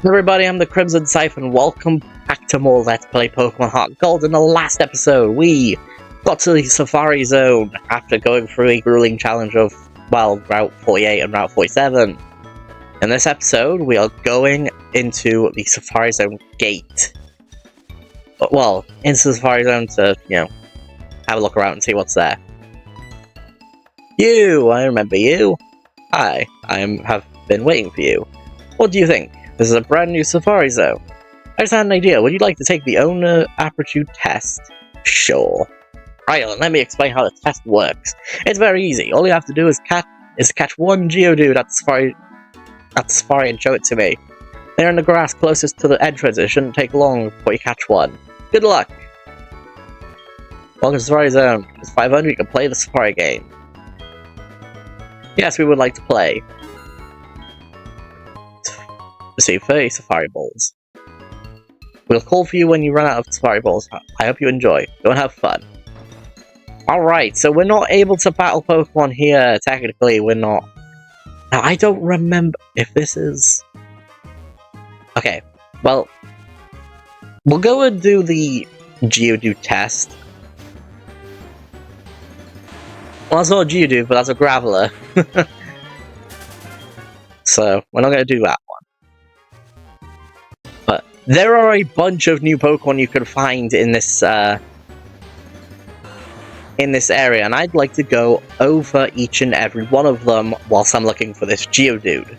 Everybody, I'm the Crimson Scythe, and welcome back to more Let's Play Pokemon HeartGold. In the last episode, we got to the Safari Zone after going through a grueling challenge of, well, Route 48 and Route 47. In this episode, we are going into the Safari Zone gate. Well, into the Safari Zone to, have a look around and see what's there. You! I remember you. Hi, have been waiting for you. What do you think? This is a brand new Safari Zone. I just had an idea. Would you like to take the owner aptitude test? Sure. Right, let me explain how the test works. It's very easy. All you have to do is catch one Geodude at the Safari and show it to me. They're in the grass closest to the entrance. It shouldn't take long before you catch one. Good luck. Welcome to Safari Zone. It's 500. You can play the Safari game. Yes, we would like to play. Receive 30 Safari Balls. We'll call for you when you run out of Safari Balls. I hope you enjoy. Go and have fun. Alright, so we're not able to battle Pokemon here. Technically, we're not. Now, I don't remember if this is... Okay, well... We'll go and do the Geodude test. Well, that's not a Geodude, but that's a Graveler. So, we're not going to do that one. But there are a bunch of new Pokemon you can find in this area, and I'd like to go over each and every one of them whilst I'm looking for this Geodude.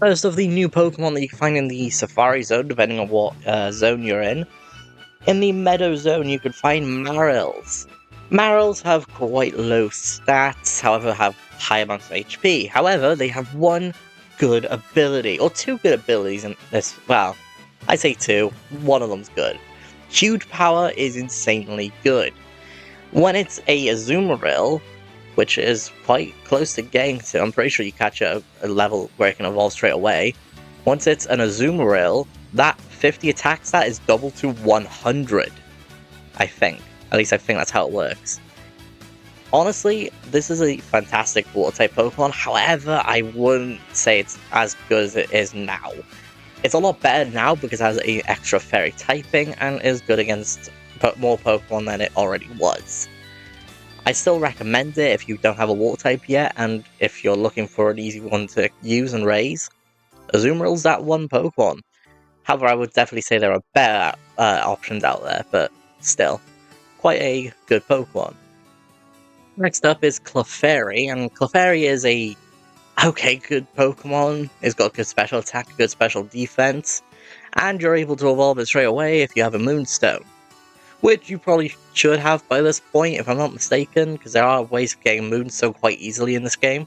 First of the new Pokemon that you can find in the Safari Zone, depending on what zone you're in. In the Meadow Zone, you can find Marils. Marils have quite low stats, however have high amounts of HP. However, they have one good ability, or two good abilities in this, well, I say two, one of them's good. Huge Power is insanely good. When it's a Azumarill, which is quite close to getting to, I'm pretty sure you catch it at a level where it can evolve straight away. Once it's an Azumarill, that 50 attack stat is doubled to 100, I think. At least I think that's how it works. Honestly, this is a fantastic water-type Pokemon, however, I wouldn't say it's as good as it is now. It's a lot better now because it has an extra Fairy typing and is good against more Pokemon than it already was. I still recommend it if you don't have a water-type yet, and if you're looking for an easy one to use and raise. Azumarill's that one Pokemon. However, I would definitely say there are better options out there, but still, quite a good Pokemon. Next up is Clefairy, and Clefairy is a good Pokemon. It's got good special attack, good special defense, and you're able to evolve it straight away if you have a Moonstone. Which you probably should have by this point, if I'm not mistaken, because there are ways of getting Moonstone quite easily in this game.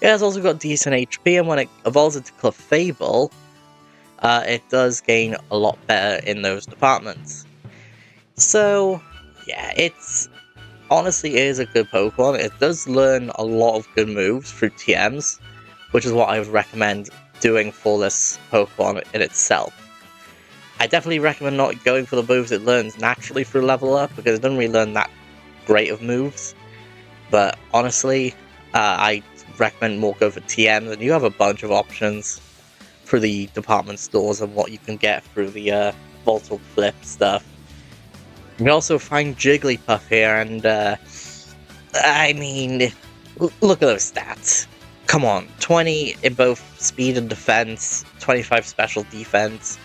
It has also got decent HP, and when it evolves into Clefable, it does gain a lot better in those departments. So, yeah, honestly, it is a good Pokemon. It does learn a lot of good moves through TMs, which is what I would recommend doing for this Pokemon in itself. I definitely recommend not going for the moves it learns naturally through level up, because it doesn't really learn that great of moves. But honestly, I recommend more go for TMs, and you have a bunch of options through the department stores and what you can get through the Voltal Flip stuff. You can also find Jigglypuff here, and, I mean, look at those stats. Come on, 20 in both speed and defense, 25 special defense,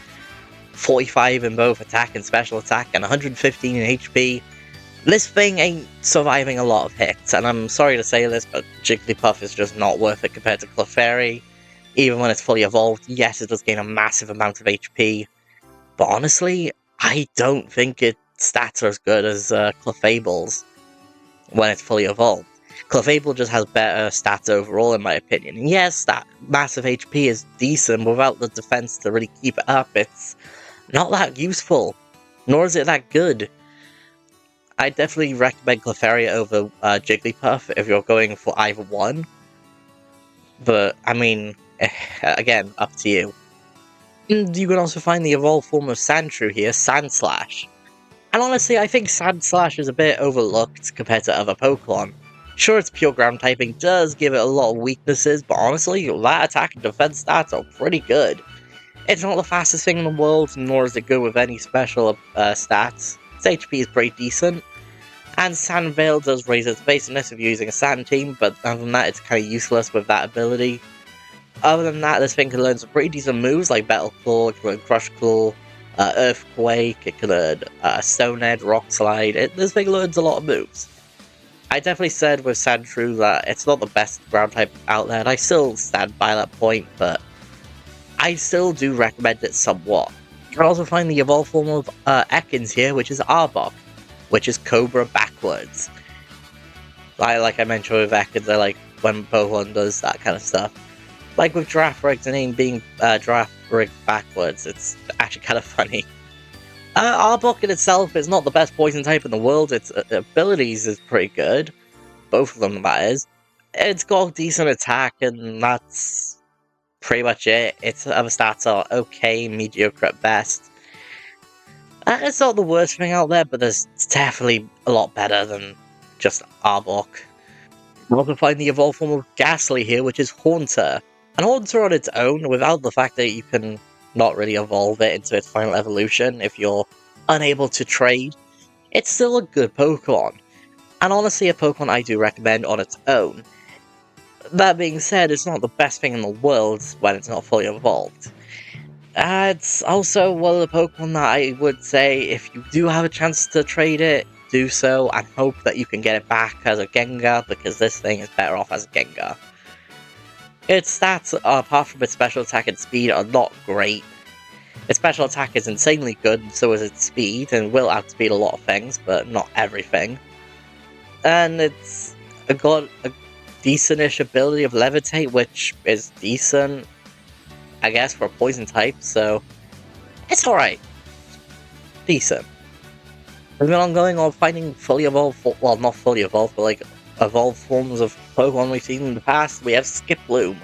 45 in both attack and special attack, and 115 in HP. This thing ain't surviving a lot of hits, and I'm sorry to say this, but Jigglypuff is just not worth it compared to Clefairy. Even when it's fully evolved, yes, it does gain a massive amount of HP, but honestly, I don't think its stats are as good as Clefable's when it's fully evolved. Clefable just has better stats overall, in my opinion. And yes, that massive HP is decent, but without the defense to really keep it up, it's not that useful, nor is it that good. I definitely recommend Clefairy over Jigglypuff if you're going for either one. But, I mean, again, up to you. And you can also find the evolved form of Sandshrew here, Sandslash. And honestly, I think Sandslash is a bit overlooked compared to other Pokemon. Sure, its pure ground typing does give it a lot of weaknesses, but honestly, that attack and defense stats are pretty good. It's not the fastest thing in the world, nor is it good with any special stats. Its HP is pretty decent, and Sand Veil does raise its baseness if you're using a Sand team, but other than that, it's kind of useless with that ability. Other than that, this thing can learn some pretty decent moves like Battle Claw, it can learn Crush Claw, Earthquake, it can learn Stone Edge, Rock Slide. This thing learns a lot of moves. I definitely said with Sandshrew that it's not the best ground type out there, and I still stand by that point, but I still do recommend it somewhat. You can also find the evolved form of Ekans here, which is Arbok, which is Cobra backwards. Like I mentioned with Ekans, I like when Pokemon does that kind of stuff. Like with Girafarig, name being Girafarig backwards, it's actually kind of funny. Arbok in itself is not the best poison type in the world, its abilities is pretty good. Both of them, that is. It's got decent attack, and that's pretty much it. Its other stats are okay, mediocre at best. It's not the worst thing out there, but it's definitely a lot better than just Arbok. You also find the evolved form of Ghastly here, which is Haunter. And Haunter on its own, without the fact that you can not really evolve it into its final evolution if you're unable to trade, it's still a good Pokemon. And honestly, a Pokemon I do recommend on its own. That being said, it's not the best thing in the world when it's not fully evolved. It's also one of the Pokemon that I would say, if you do have a chance to trade it, do so, and hope that you can get it back as a Gengar, because this thing is better off as a Gengar. Its stats, apart from its special attack and speed, are not great. Its special attack is insanely good, and so is its speed, and will outspeed a lot of things, but not everything. And it's got a decent-ish ability of Levitate, which is decent, I guess, for a poison type, so it's alright. Decent. We've been ongoing on finding fully evolved, well, not fully evolved, but like evolved forms of Pokemon we've seen in the past. We have Skiploom.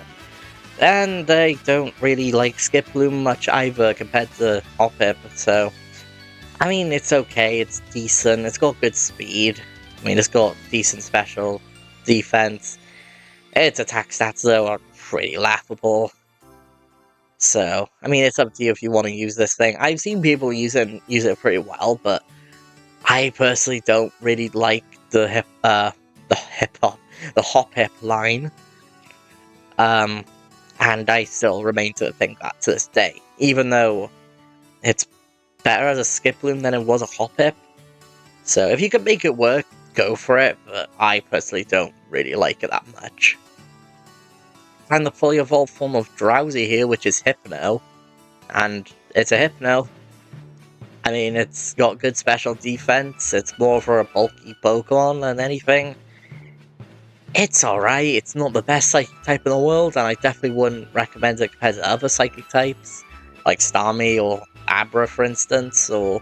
And they don't really like Skiploom much either compared to Hoppip, so I mean, it's okay, it's decent, it's got good speed, I mean, it's got decent special defense. Its attack stats, though, are pretty laughable. So, I mean, it's up to you if you want to use this thing. I've seen people use it pretty well, but I personally don't really like the Hoppip line. And I still remain to think that to this day, even though it's better as a Skiploom than it was a Hoppip. So if you can make it work, go for it, but I personally don't really like it that much. And the fully evolved form of Drowsy here, which is Hypno, and it's a Hypno. I mean, it's got good special defense, it's more for a bulky Pokemon than anything. It's alright, it's not the best Psychic type in the world, and I definitely wouldn't recommend it compared to other Psychic types, like Starmie or Abra, for instance, or,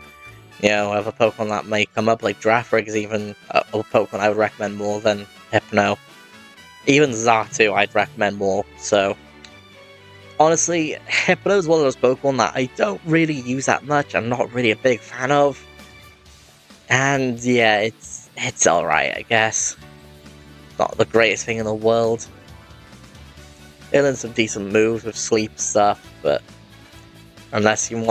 you know, other Pokemon that may come up, like Girafarig is even a Pokemon I would recommend more than Hypno. Even Xatu I'd recommend more, so honestly, Hypno is one of those Pokemon that I don't really use that much, I'm not really a big fan of, and yeah, it's alright, I guess. Not the greatest thing in the world. It learns some decent moves with sleep stuff, but unless you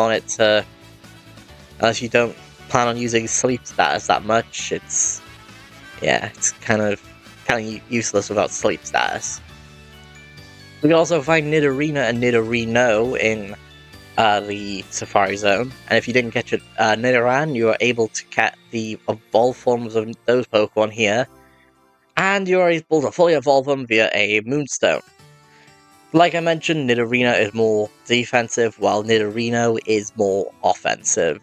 don't plan on using sleep status that much, it's kind of useless without sleep status. We can also find Nidorina and Nidorino in the Safari Zone, and if you didn't catch it, Nidoran, you are able to catch the evolved forms of those Pokemon here, and you are able to fully evolve them via a Moonstone. Like I mentioned, Nidorina is more defensive, while Nidorino is more offensive.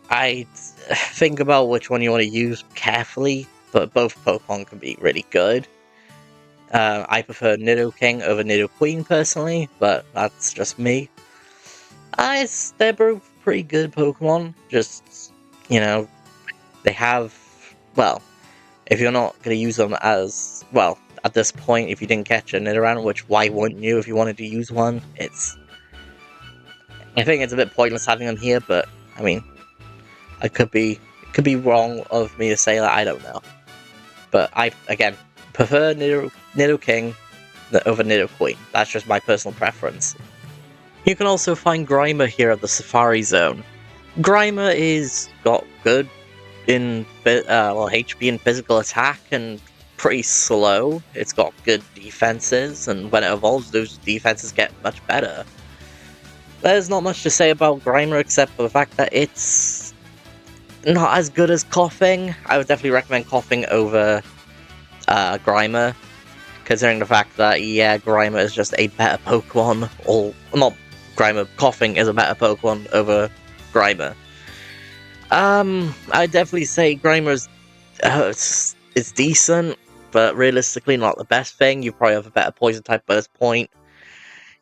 I think about which one you want to use carefully, but both Pokemon can be really good. I prefer Nidoking over Nidoqueen personally, but that's just me. They're both pretty good Pokemon, just, you know, they have, well, if you're not going to use them as, well, at this point, if you didn't catch a Nidoran, which why wouldn't you if you wanted to use one, I think it's a bit pointless having them here, but, I mean, it could be wrong of me to say that, I don't know. But I, again, prefer Nidoking over Nidoqueen. That's just my personal preference. You can also find Grimer here at the Safari Zone. Grimer is got good in HP and physical attack and pretty slow. It's got good defenses, and when it evolves, those defenses get much better. There's not much to say about Grimer except for the fact that it's not as good as Coughing. I would definitely recommend Coughing over Grimer, considering the fact that, yeah, Grimer is just a better Pokemon, or not Grimer, Coughing is a better Pokemon over Grimer. I'd definitely say Grimer's it's decent, but realistically not the best thing. You probably have a better Poison type by this point.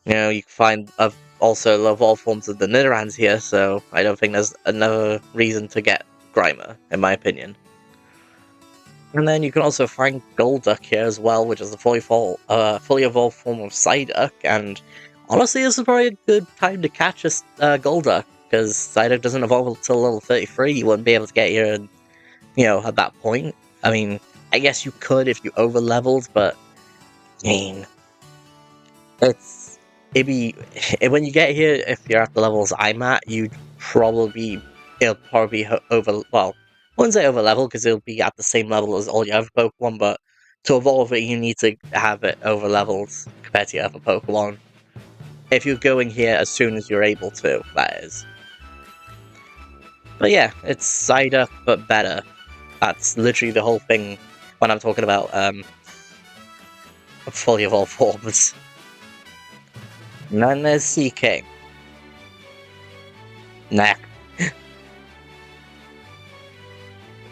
You know, you can find also all forms of the Nidorans here, so I don't think there's another reason to get Grimer, in my opinion. And then you can also find Golduck here as well, which is a fully evolved form of Psyduck, and honestly, this is probably a good time to catch a Golduck, because Psyduck doesn't evolve until level 33, you wouldn't be able to get here, at that point. I mean, I guess you could if you over-leveled, but, I mean, when you get here, if you're at the levels I'm at, it'll probably be I wouldn't say over-leveled, because it'll be at the same level as all your other Pokemon, but to evolve it, you need to have it over-leveled compared to your other Pokemon. If you're going here as soon as you're able to, that is. But yeah, it's Psyduck, but better. That's literally the whole thing when I'm talking about fully evolved forms. And then there's Seaking. Nah.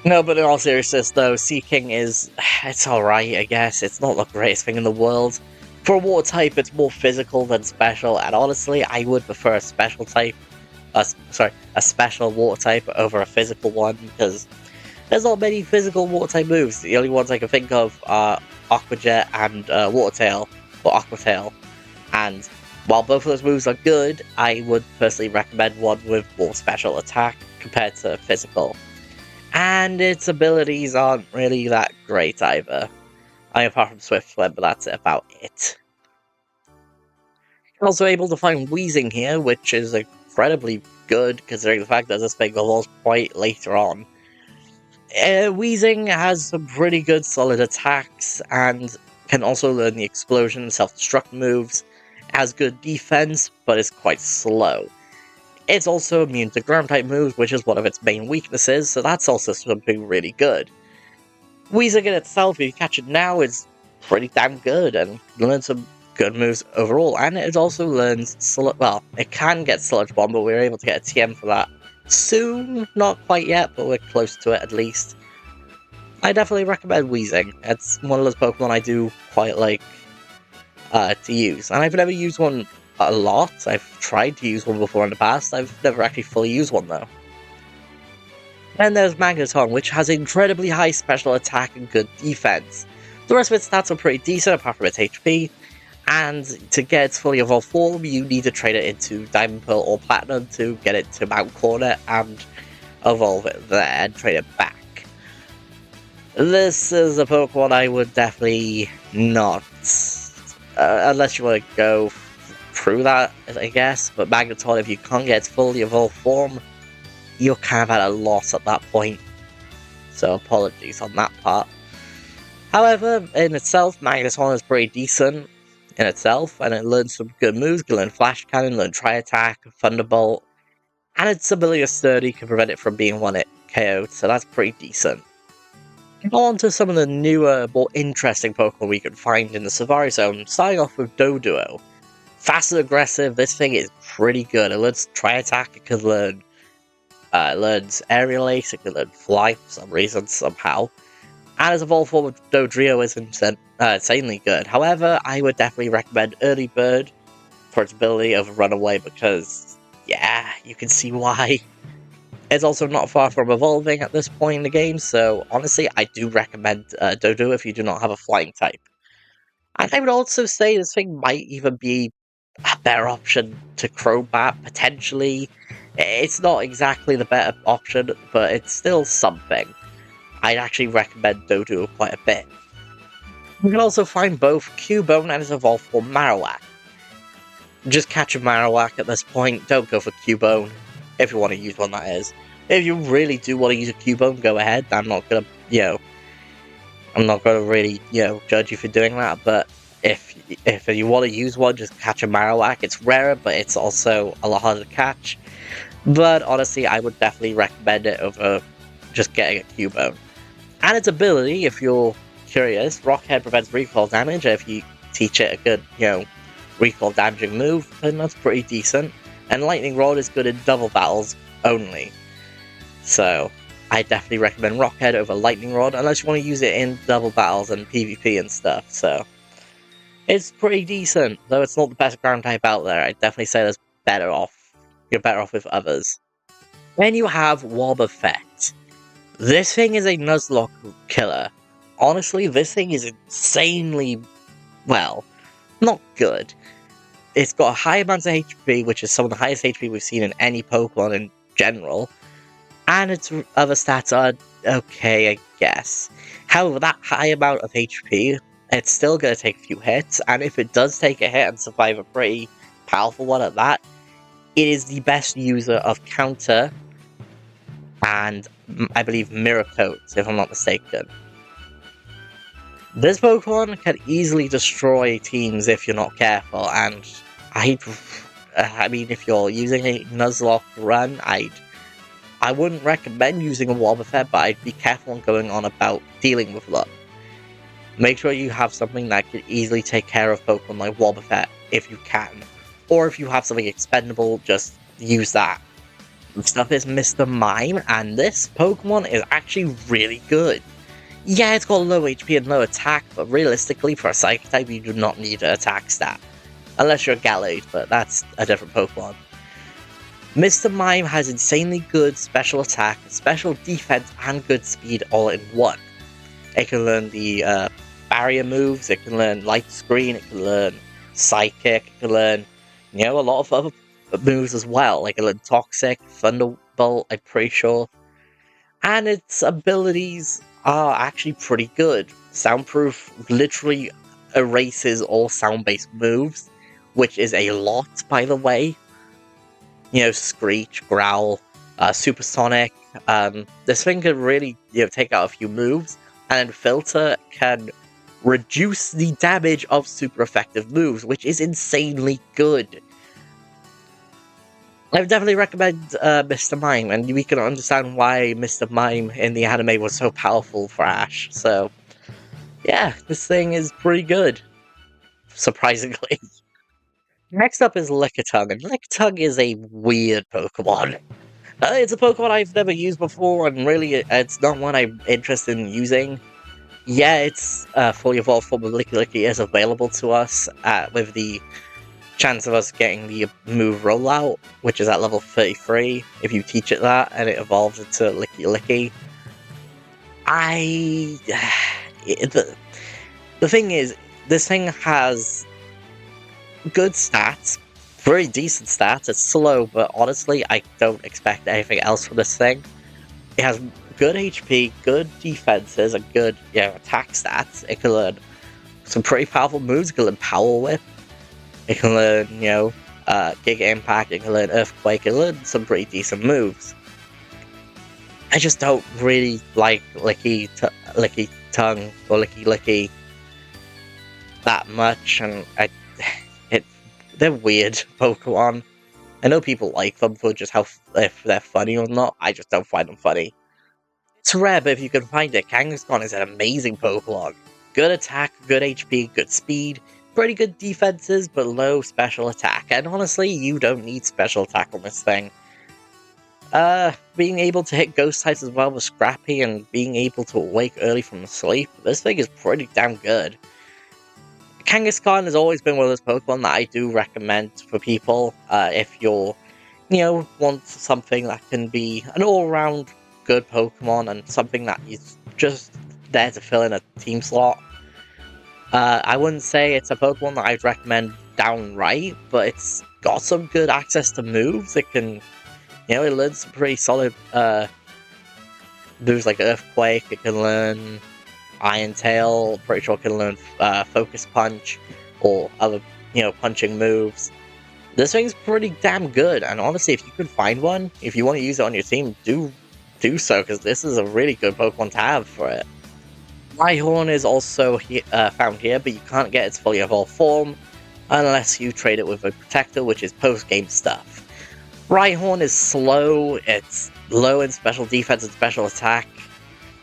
No, but in all seriousness though, Seaking it's alright, I guess. It's not the greatest thing in the world. For a water type, it's more physical than special, and honestly, I would prefer a special water type over a physical one, because there's not many physical water type moves. The only ones I can think of are Aqua Jet and Water Tail, or Aqua Tail. And while both of those moves are good, I would personally recommend one with more special attack compared to physical. And its abilities aren't really that great either. I mean, apart from Swift Flip, but that's about it. You're also able to find Wheezing here, which is incredibly good, considering the fact that this thing evolves quite later on. Wheezing has some pretty good solid attacks, and can also learn the Explosion and Self-Destruct moves. It has good defense, but it's quite slow. It's also immune to Ground-type moves, which is one of its main weaknesses, so that's also something really good. Wheezing in itself, if you catch it now, is pretty damn good, and learns some good moves overall, and it also learns it can get Sludge Bomb, but we were able to get a TM for that soon. Not quite yet, but we're close to it at least. I definitely recommend Wheezing. It's one of those Pokemon I do quite like to use, and I've never used one a lot. I've tried to use one before in the past. I've never actually fully used one though. Then there's Magneton, which has incredibly high special attack and good defense. The rest of its stats are pretty decent apart from its HP, and to get its fully evolved form, you need to trade it into Diamond Pearl or Platinum to get it to Mount Cornet and evolve it there and trade it back. This is a Pokemon I would definitely not, unless you want to go through that, I guess, but Magneton, if you can't get its fully evolved form, you're kind of at a loss at that point, so apologies on that part. However, in itself, Magneton is pretty decent in itself, and it learns some good moves. You can learn Flash Cannon, learn Tri-Attack, Thunderbolt, and its ability of Sturdy can prevent it from being one-hit KO'd, so that's pretty decent. On to some of the newer, more interesting Pokemon we can find in the Safari Zone, starting off with Doduo. Fast and aggressive, this thing is pretty good. It learns Tri-Attack, it can learn learns Aerial Ace, it can learn Fly for some reason, somehow. And its evolved form of Dodrio is insanely good. However, I would definitely recommend Early Bird for its ability over Runaway, because, yeah, you can see why. It's also not far from evolving at this point in the game, so honestly, I do recommend Doduo if you do not have a flying type. And I would also say this thing might even be a better option to Crobat, potentially. It's not exactly the better option, but it's still something. I'd actually recommend Doduo quite a bit. You can also find both Cubone and its evolved form Marowak. just catch a Marowak at this point. Don't go for Cubone, if you want to use one, that is. If you really do want to use a Cubone, go ahead. I'm not gonna, I'm not gonna really, judge you for doing that. But if you want to use one, just catch a Marowak. It's rarer, but it's also a lot harder to catch. But honestly, I would definitely recommend it over just getting a Cubone. And its ability, if you're curious, Rock Head prevents recoil damage. If you teach it a good, recoil damaging move, then that's pretty decent. And Lightning Rod is good in double battles only. So, I definitely recommend Rock Head over Lightning Rod, unless you want to use it in double battles and PvP and stuff. So, it's pretty decent, though it's not the best ground type out there. I'd definitely say there's better off. You're better off with others. Then you have Wobbuffet. This thing is a Nuzlocke killer. Honestly, this thing is insanely, well, not good. It's got a high amount of HP, which is some of the highest HP we've seen in any Pokemon in general. And its other stats are okay, I guess. However, that high amount of HP, it's still going to take a few hits. And if it does take a hit and survive a pretty powerful one at that, it is the best user of Counter and, I believe, Mirror Coats, if I'm not mistaken. This Pokemon can easily destroy teams if you're not careful, and I mean, if you're using a Nuzlocke run, I wouldn't recommend using a Wobbuffet, but I'd be careful on going on about dealing with luck. Make sure you have something that can easily take care of Pokemon like Wobbuffet, if you can. Or if you have something expendable, just use that. Next up is Mr. Mime, and this Pokemon is actually really good. Yeah, it's got low HP and low attack, but realistically, for a Psychic type, you do not need an attack stat. Unless you're a Gallade, but that's a different Pokemon. Mr. Mime has insanely good special attack, special defense, and good speed all in one. It can learn the barrier moves, it can learn Light Screen, it can learn Psychic, it can learn, a lot of other moves as well. Like it can learn Toxic, Thunderbolt, I'm pretty sure. And its abilities are actually pretty good. Soundproof literally erases all sound-based moves, which is a lot, by the way. Screech, Growl, Supersonic. This thing can really, take out a few moves, and then Filter can reduce the damage of super effective moves, which is insanely good. I would definitely recommend Mr. Mime, and we can understand why Mr. Mime in the anime was so powerful for Ash. So, yeah, this thing is pretty good, surprisingly. Next up is Lickitung, and Lickitung is a weird Pokemon. It's a Pokemon I've never used before, and really, it's not one I'm interested in using. Yeah, its fully evolved form of Licky is available to us with the chance of us getting the move Rollout, which is at level 33, if you teach it that, and it evolves into Licky. The thing is, this thing has good stats, very decent stats. It's slow, but honestly, I don't expect anything else from this thing. It has good HP, good defenses, and good attack stats. It can learn some pretty powerful moves. It can learn Power Whip. It can learn, Giga Impact. It can learn Earthquake. It can learn some pretty decent moves. I just don't really like Licky Tongue or Licky that much, and they're weird Pokemon. I know people like them for just if they're funny or not. I just don't find them funny. It's rare, but if you can find it, Kangaskhan is an amazing Pokemon. Good attack, good HP, good speed, pretty good defenses, but low special attack. And honestly, you don't need special attack on this thing. Being able to hit ghost types as well with Scrappy and being able to awake early from sleep, this thing is pretty damn good. Kangaskhan has always been one of those Pokemon that I do recommend for people if you're, want something that can be an all-around good Pokemon and something that is just there to fill in a team slot. I wouldn't say it's a Pokemon that I'd recommend downright, but it's got some good access to moves. It can, it learns some pretty solid moves like Earthquake. It can learn Iron Tail. Pretty sure it can learn Focus Punch or other, punching moves. This thing's pretty damn good, and honestly, if you could find one, if you want to use it on your team, do so, because this is a really good Pokemon to have for it. Rhyhorn is also found here, but you can't get its fully evolved form unless you trade it with a Protector, which is post-game stuff. Rhyhorn is slow, it's low in special defense and special attack.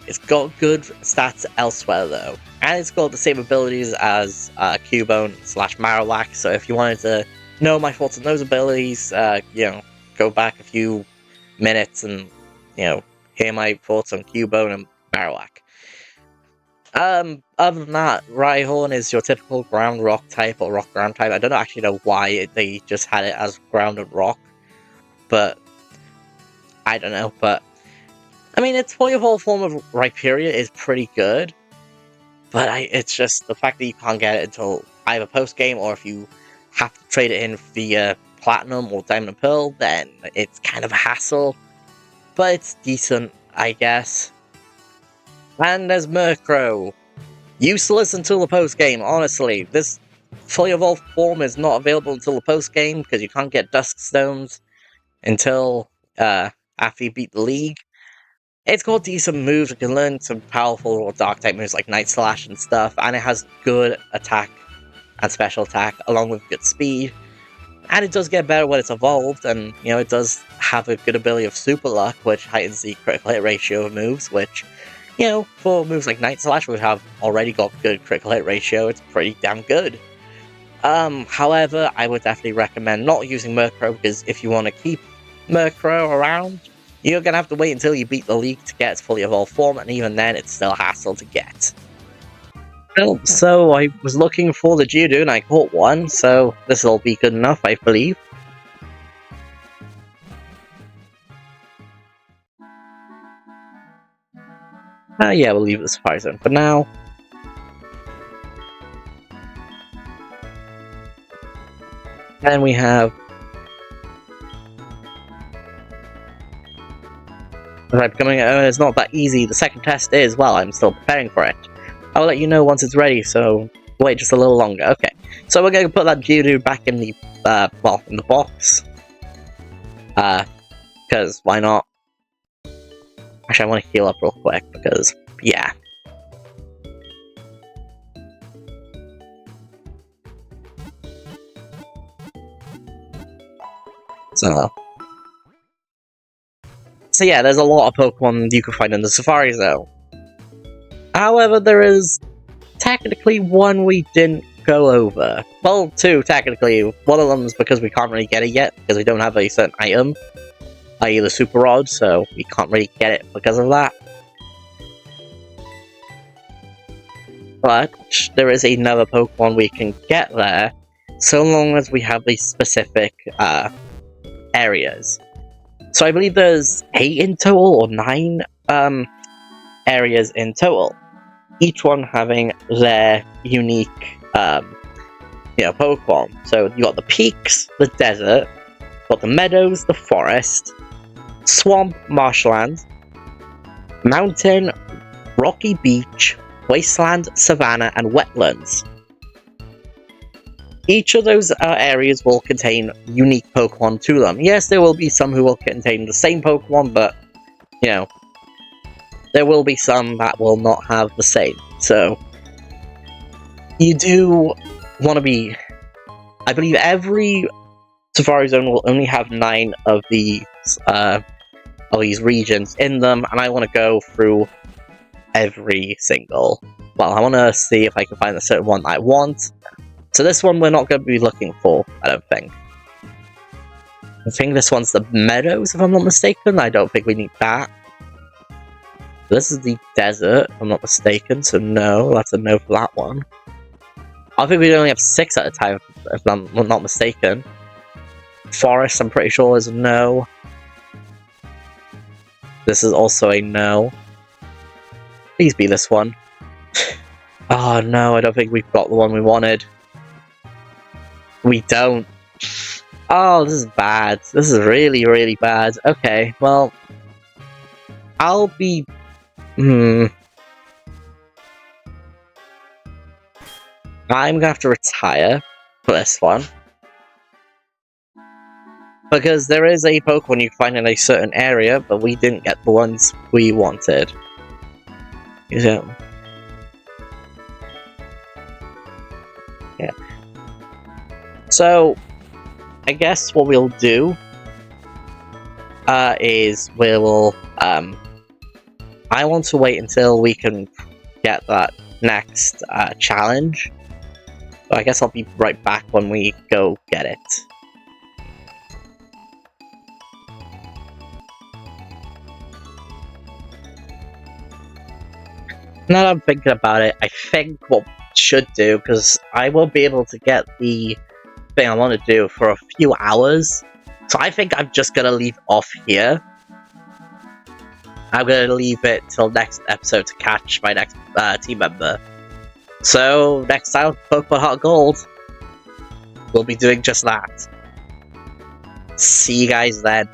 It's got good stats elsewhere though, and it's got the same abilities as Cubone / Marowak, so if you wanted to know my thoughts on those abilities, go back a few minutes and, hear my thoughts on Cubone and Marowak. Other than that, Rhyhorn is your typical ground rock type or rock ground type. I don't actually know why they just had it as ground and rock, but I don't know. But I mean, its fully evolved form of Rhyperior is pretty good, but it's just the fact that you can't get it until either post game or if you have to trade it in via Platinum or Diamond and Pearl, then it's kind of a hassle. But it's decent, I guess. And there's Murkrow. Useless until the post-game, honestly. This fully evolved form is not available until the post-game, because you can't get Dusk Stones until after you beat the League. It's got decent moves, you can learn some powerful or Dark-type moves like Night Slash and stuff, and it has good attack and special attack, along with good speed. And it does get better when it's evolved, and, it does have a good ability of Super Luck, which heightens the critical hit ratio of moves, which, for moves like Night Slash, which have already got good critical hit ratio, it's pretty damn good. However, I would definitely recommend not using Murkrow, because if you want to keep Murkrow around, you're going to have to wait until you beat the League to get its fully evolved form, and even then, it's still a hassle to get. Well, so I was looking for the Geodude and I caught one, so this will be good enough, I believe. Yeah, we'll leave the Safari Zone for now. And we have... it's not that easy. The second test is, well, I'm still preparing for it. I'll let you know once it's ready, so wait just a little longer. Okay, so we're going to put that Geodude back in the, in the box. Because why not? Actually, I want to heal up real quick, because, yeah. So yeah, there's a lot of Pokemon you can find in the Safari Zone. However, there is technically one we didn't go over. Well, two, technically. One of them is because we can't really get it yet, because we don't have a certain item, i.e. the Super Rod, so we can't really get it because of that. But there is another Pokemon we can get there, so long as we have these specific areas. So I believe there's 8 in total, or 9 areas in total. Each one having their unique, Pokemon. So you got the peaks, the desert, got the meadows, the forest, swamp, marshland, mountain, rocky beach, wasteland, savanna, and wetlands. Each of those areas will contain unique Pokemon to them. Yes, there will be some who will contain the same Pokemon, but, there will be some that will not have the same. So, you do want to be... I believe every Safari Zone will only have 9 of these regions in them, and I want to go through every single... Well, I want to see if I can find a certain one that I want. So this one we're not going to be looking for, I don't think. I think this one's the meadows, if I'm not mistaken. I don't think we need that. This is the desert, if I'm not mistaken, so no, that's a no for that one. I think we only have 6 at a time, if I'm not mistaken. Forest, I'm pretty sure, is a no. This is also a no. Please be this one. Oh no, I don't think we've got the one we wanted. We don't. Oh, this is bad. This is really, really bad. Okay, well... I'll be... I'm gonna have to retire for this one. Because there is a Pokemon you find in a certain area, but we didn't get the ones we wanted. Yeah. So, I guess what we'll do is I want to wait until we can get that next challenge. So I guess I'll be right back when we go get it. Now that I'm thinking about it, I think what we should do, because I won't be able to get the thing I want to do for a few hours, so I think I'm just gonna leave off here. I'm gonna leave it till next episode to catch my next team member. So, next time, Pokemon HeartGold, we'll be doing just that. See you guys then.